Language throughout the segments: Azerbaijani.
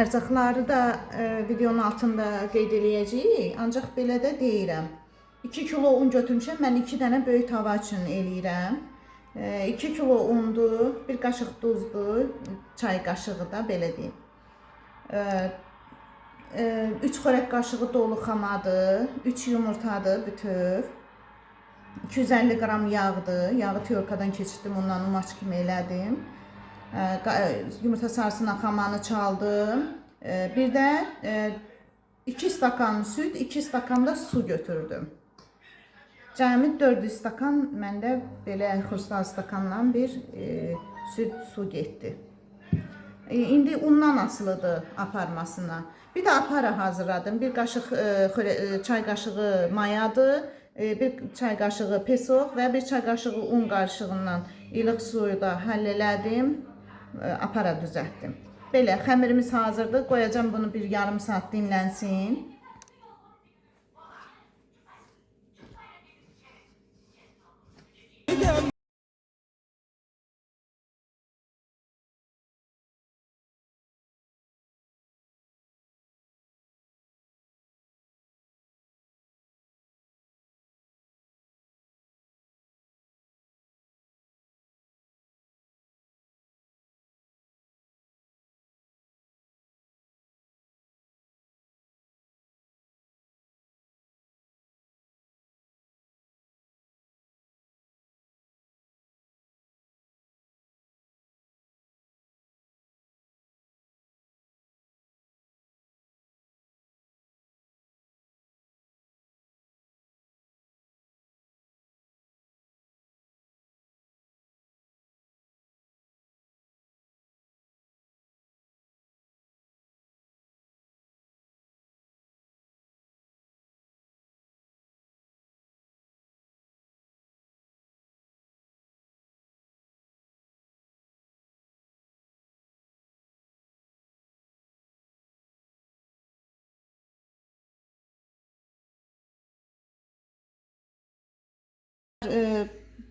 Ərzaqları da videonun altında qeyd eləyəcəyik. Ancaq belə də deyirəm. 2 kilo un götürmüşəm. Mən 2 dənə böyük tava üçün eləyirəm. 2 kilo undur, 1 qaşıq duzdur, çay qaşığı da belə deyim. 3 xörək qaşığı dolu xamadır, 3 yumurtadır bütöv. 250 qram yağdır. Yağı tyorkadan keçirdim, ondan umaç kimi elədim. Yumurta sarısına xamanı çaldım. Bir də 2 stakan süd, 2 stakan da su götürdüm. Cəmi 400 stakan məndə belə xürsal stakandan bir süd su getdi. İndi undan asılıdır aparmasına. Bir də apara hazırladım. 1 qaşıq çay qaşığı mayadır. 1 çay qaşığı pesoq və 1 çay qaşığı un qarışığından ilıq suyu da həll elədim. Apara düzəltdim. Belə xəmirimiz hazırdır. Qoyacağım bunu bir yarım saat dinlənsin.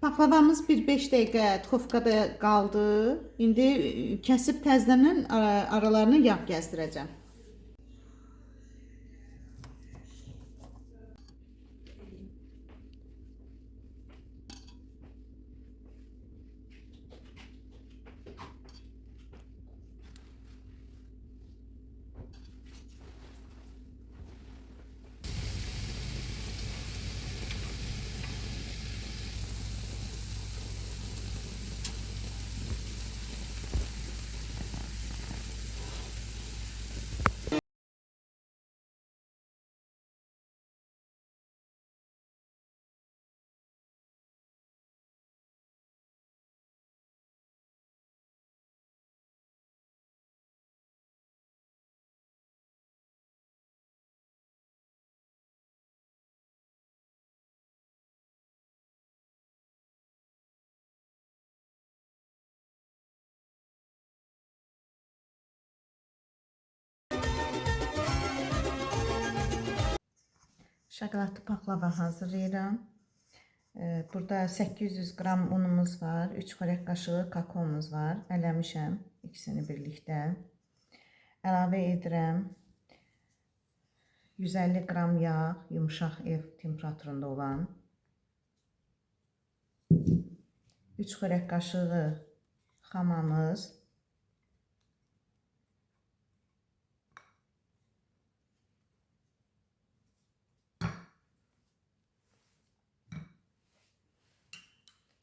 Paklavamız bir 5 dəqiqə duxovkada qaldı. İndi kəsib təzədən aralarına yağ gəzdirəcəm. Şokoladlı paklava hazırlayıram. Burada 800 qram unumuz var, 3 xörək qaşığı kakaomuz var. Ələmişəm ikisini birlikdə. Əlavə edirəm 150 qram yağ, yumuşaq ev temperaturunda olan. 3 xörək qaşığı xamamız.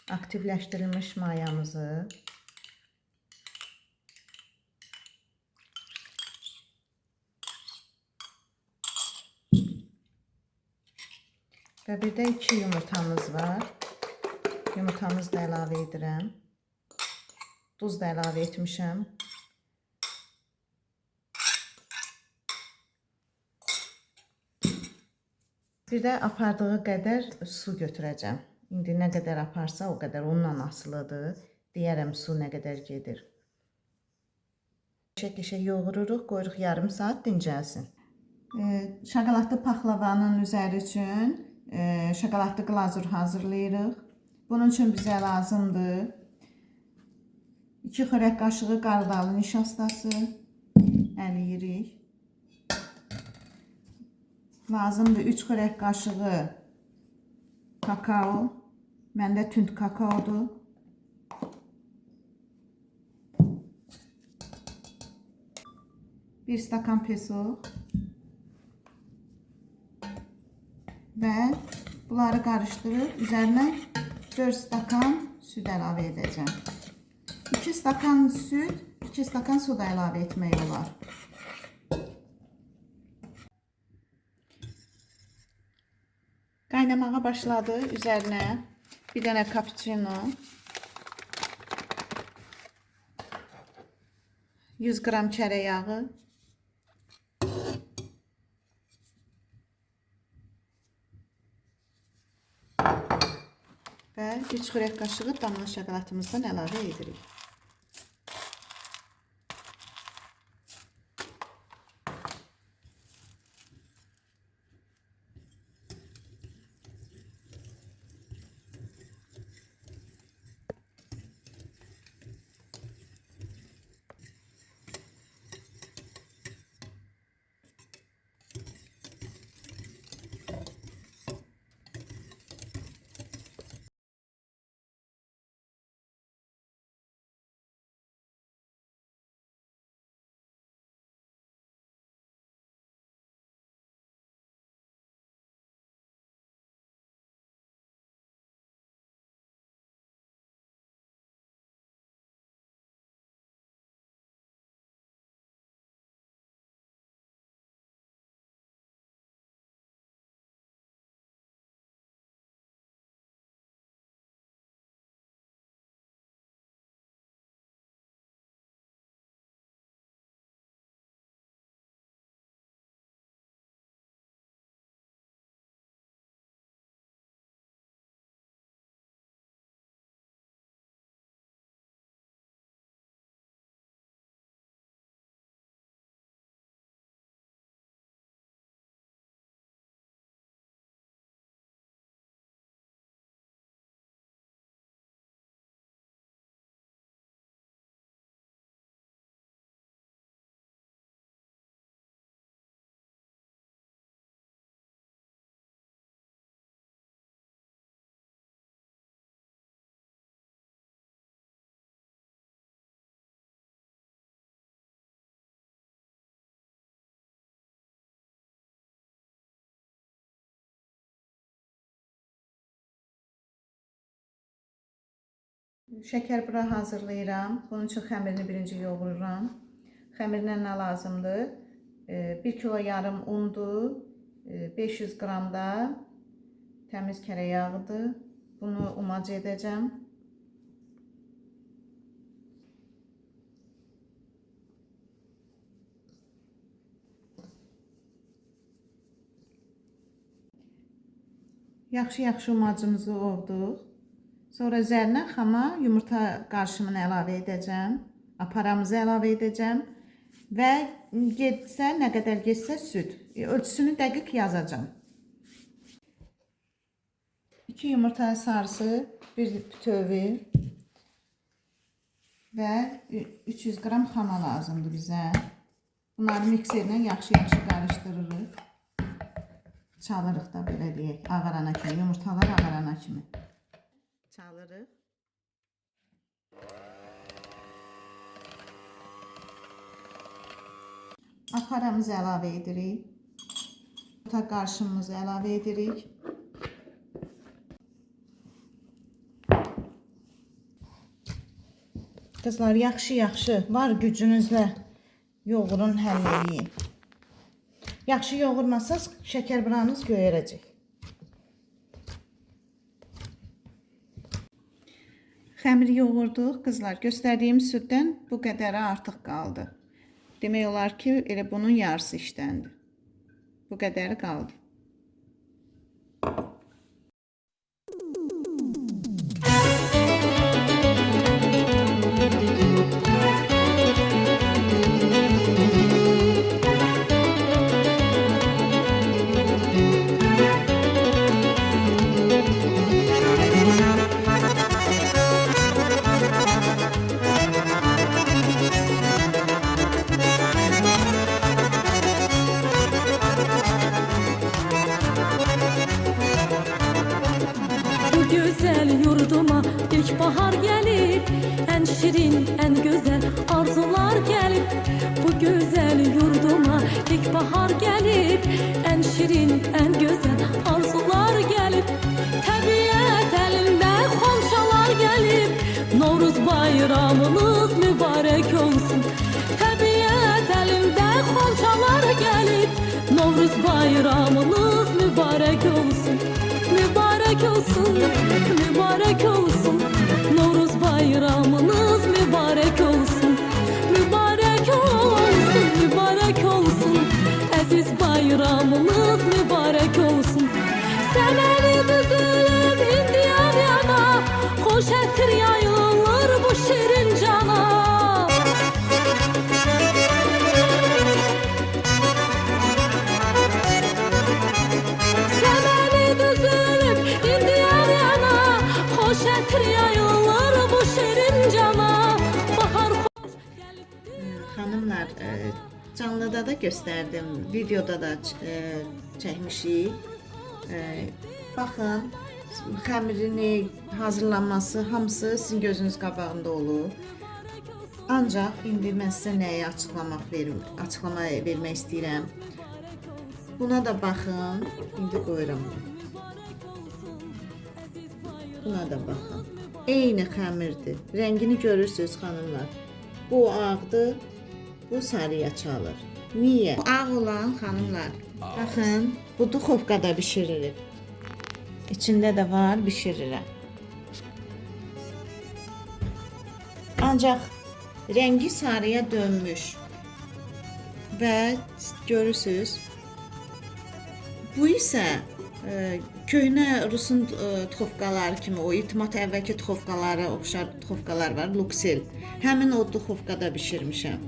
Aktivləşdirilmiş mayamızı. Və bir də 2 yumurtamız var. Yumurtamızı da əlavə edirəm. Duz da əlavə etmişəm. Bir də apardığı qədər su götürəcəm. İndi nə qədər aparsa o qədər ondan asılıdır. Deyərəm su nə qədər gedir. Qəşəng yoğururuq, qoyuruq yarım saat dincəlsin. Şokoladlı paklavanın üzəri üçün şokoladlı glazur hazırlayırıq. Bunun üçün bizə lazımdır 2 xörək qaşığı qardalı nişastası, əliyirik. Lazımdır 3 xörək qaşığı kakao. Məndə tünd kakaodur. Bir stakan peso. Və bunları qarışdırıb üzərinə 4 stakan süd əlavə edəcəm. 2 stakan süd, 2 stakan soda əlavə etmək olar. Qaynamağa başladı. Üzərinə bir dənə cappuccino, 100 qram kərə yağı və 3 xörək qaşığı damla şokoladımızdan əlavə edirik. Şəkər bura hazırlayıram. Bunun üçün xəmirini birinci yoğururam. Xəmirinə nə lazımdır? 1 kilo yarım undur, 500 qram da təmiz kərə yağıdır. Bunu umac edəcəm. Yaxşı umacımızı ovduq. Sonra üzərinə xama yumurta qarışımını əlavə edəcəm. Aparamızı əlavə edəcəm. Və getsə, nə qədər getsə süd. Ölçüsünü dəqiq yazacağım. 2 yumurta sarısı, 1 bütövi və 300 qram xama lazımdır bizə. Bunları mikserlə yaxşı qarışdırırıq. Çalırıq da belə deyək, ağarana kimi, yumurtalar ağarana kimi. Çalırıq. Aparamızı əlavə edirik. Yumurta qarışımımızı əlavə edirik. Qızlar, yaxşı var gücünüzlə yoğurun, həll eləyin. Yaxşı yoğurmasanız şəkər buranız göyərəcək. Xəmiri yoğurduq. Qızlar, göstərdiyim süddən bu qədəri artıq qaldı. Demək olar ki, elə bunun yarısı işdəndir. Bu qədəri qaldı. İlkbahar gelip en şirin en güzel arzular gelip bu güzel yurduma ilkbahar gelip en şirin en güzel arzular gelip tabiat elinde konşalar gelip Novruz bayramınız mübarek olsun. Tabiat elinde konşalar gelip Novruz bayramınız mübarek olsun. Mübarek olsun, mübarek olsun. Novruz bayramınız mübarek olsun. Mübarek olsun, mübarek olsun. Aziz bayramınız mübarek olsun. Semeni düzülüp indiyan yana, hoş ettir yayılır bu şirin cana. Semeni düzülüp indiyan yana, hoş ettir yayılır bu şirin cana. Bahar hoş gelip Xanımlar, canlıda da göstərdim, videoda da çəkmişik. Baxın, xəmirini hazırlanması hamısı sizin gözünüz qabağında olur. Ancaq indi mən sizə nəyi açıqlama vermək istəyirəm. Buna da baxın, indi qoyuram. Buna da baxın. Eyni xəmirdir. Rəngini görürsünüz xanımlar. Bu ağdır, bu sarıya çalır. Niyə? Bu ağ olan xanımlar, baxın, bu duxovkada bişirilir. İçində də var, bişirirəm. Ancaq rəngi sarıya dönmüş və görürsünüz. Bu isə köhnə Rusun duxovkaları kimi, o itimat əvvəlki duxovkalara oxşar duxovkalar var, Luxel. Həmin o duxovkada bişirmişəm.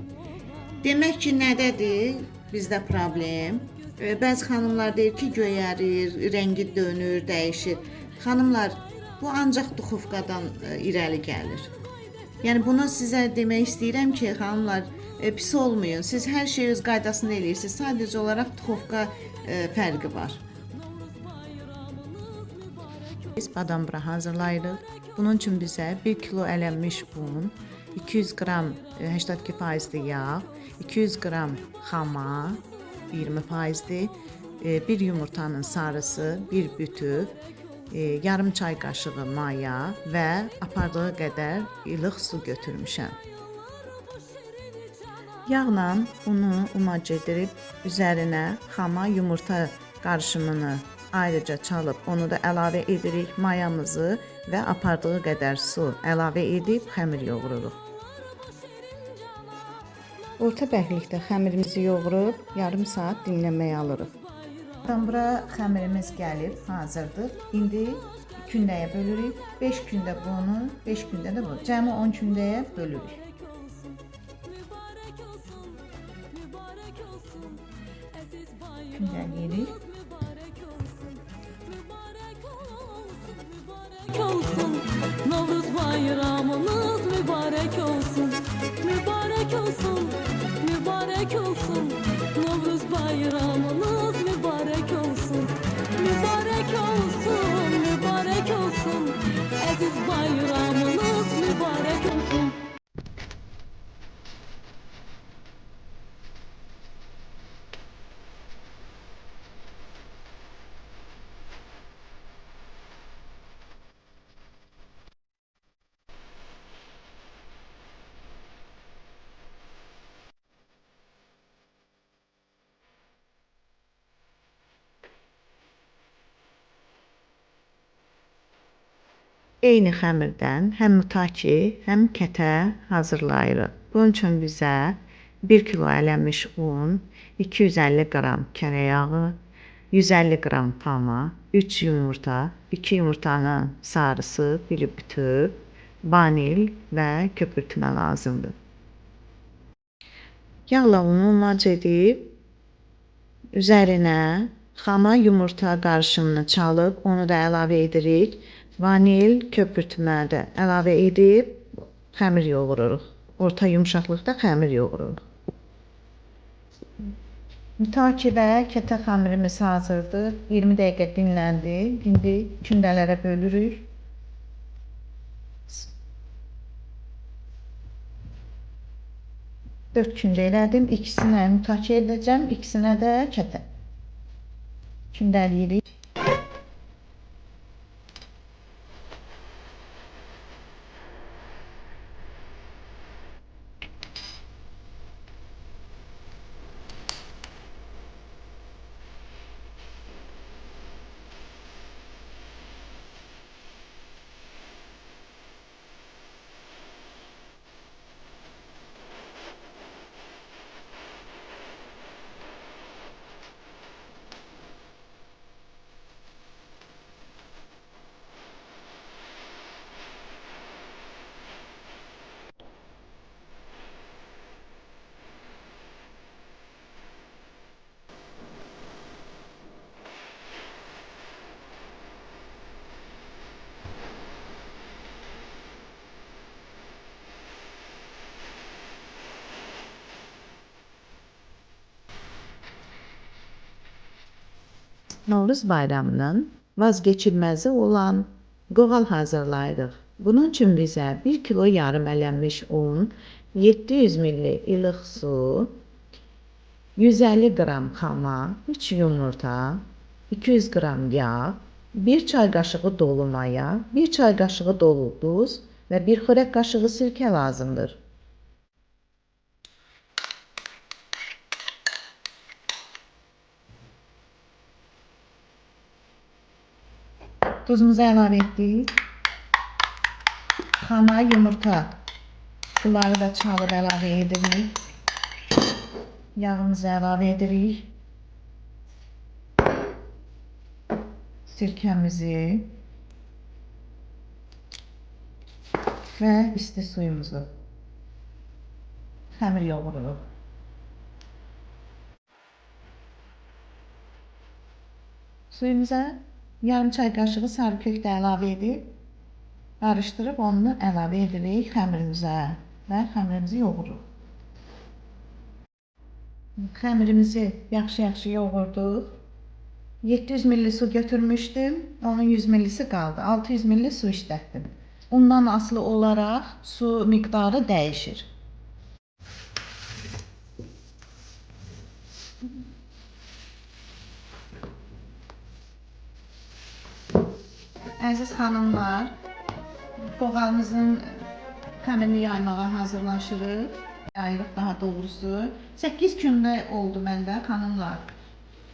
Demək ki, nədədir bizdə problem? Bəzi xanımlar deyir ki, göyərir, rəngi dönür, dəyişir. Xanımlar, bu ancaq duxovkadan irəli gəlir. Yəni bunu sizə demək istəyirəm ki, xanımlar, pis olmayın. Siz hər şeyi öz qaydasında eləyirsiniz. Sadəcə olaraq duxovka fərqi var. Biz badam bura hazırlayırıq. Bunun üçün bizə 1 kilo ələnmiş un, 200 qram 82% yağ, 200 qram xama, 20%'dir. Bir yumurtanın sarısı, bir bütöv, yarım çay qaşığı maya və apardığı qədər ilıq su götürmüşəm. Yağla unu umac edirib, üzərinə xama yumurta qarışımını ayrıca çalıb, onu da əlavə edirik, mayamızı və apardığı qədər su əlavə edib xəmir yoğururuq. Orta bərlikdə xəmirimizi yoğurub yarım saat dinləməyə alırıq. Bura xəmirimiz gəlib, hazırdır. İndi kündəyə bölürük. 5 kündə bunu, 5 kündə də bu. Cəmi 10 kündəyə bölürük. Kündəliyirik. Olsun, Novruz bayramınız mübarek olsun. Mübarek olsun, mübarek olsun. Novruz bayramınız mübarek olsun. Mübarek olsun, mübarek olsun. Aziz bayramınız mübarek olsun. Eyni xəmirdən həm mutaki, həm kətə hazırlayırıq. Bunun üçün bizə 1 kilo ələnmiş un, 250 qram kərə yağı, 150 qram xama, 3 yumurta, 2 yumurtanın sarısı, biri bütöv, vanil və köpürtmə lazımdır. Yağla unu mac edib, üzərinə xama yumurta qarışımını çalıb, onu da əlavə edirik. Vanil köpürtmə də əlavə edib xəmir yoğururuq. Orta yumşaqlıqda xəmir yoğururuq. Mütaki və kətə xəmirimiz hazırdır. 20 dəqiqə dinləndi. İndi kündələrə bölürük. 4 kündə elədim. İkisinə mütəki edəcəm, ikisinə də kətə. Kündəliyirik. Novruz bayramının vazgeçilməzi olan qoğal hazırlayırıq. Bunun üçün bizə 1 kilo yarım ələnmiş un, 700 ml ilıq su, 150 qram xama, 3 yumurta, 200 qram yağ, 1 çay qaşığı dolu maya, 1 çay qaşığı dolu duz və 1 xörək qaşığı sirkə lazımdır. Tuzumuzu əlavə etdik. Xama, yumurta. Bunları da çalıb əlavə edirik. Yağımızı əlavə edirik. Sirkəmizi və isti suyumuzu. Xəmir yoğururuq. Suyumuza yarım çay qaşığı sarı kök də əlavə edib, qarışdırıb onu əlavə edirik xəmirimizə və xəmirimizi yoğururuq. Xəmirimizi yaxşı yoğurduq. 700 ml su götürmüşdüm, onun 100 ml qaldı. 600 ml su işlətdim. Ondan asılı olaraq su miqdarı dəyişir. Əziz xanımlar, qoğalımızın xəmirini yaymağa hazırlaşırıq. Yayırıq daha doğrusu. 8 kündə oldu məndə xanımlar.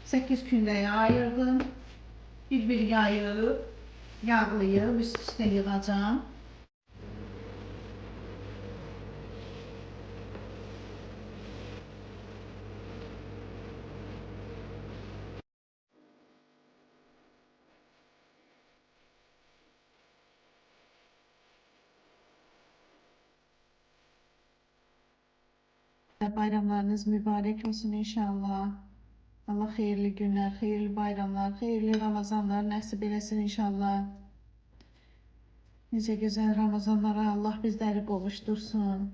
8 kündəyə ayırdım. Bir yayıb, yağlayıb, üst-üstə yığacam. Bayramlarınız mübarək olsun inşallah. Allah xeyirli günlər, xeyirli bayramlar, xeyirli Ramazanlar nəsib eləsin inşallah. Necə gözəl Ramazanlara Allah bizləri qovuşdursun.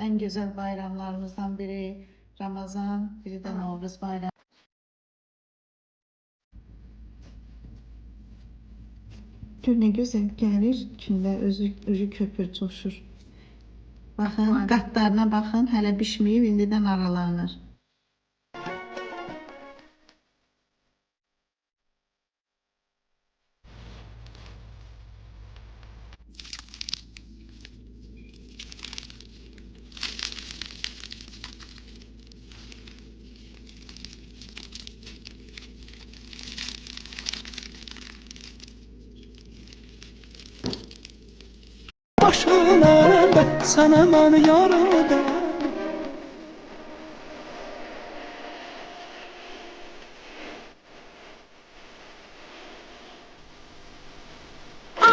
Ən gözəl bayramlarımızdan biri Ramazan, biri də Novruz bayramı. Gör nə gözəl gəlir, içində özü köpür, coşur. Baxın, qatlarına baxın, hələ bişməyib, indidən aralanır. Başına da sana man yaradı.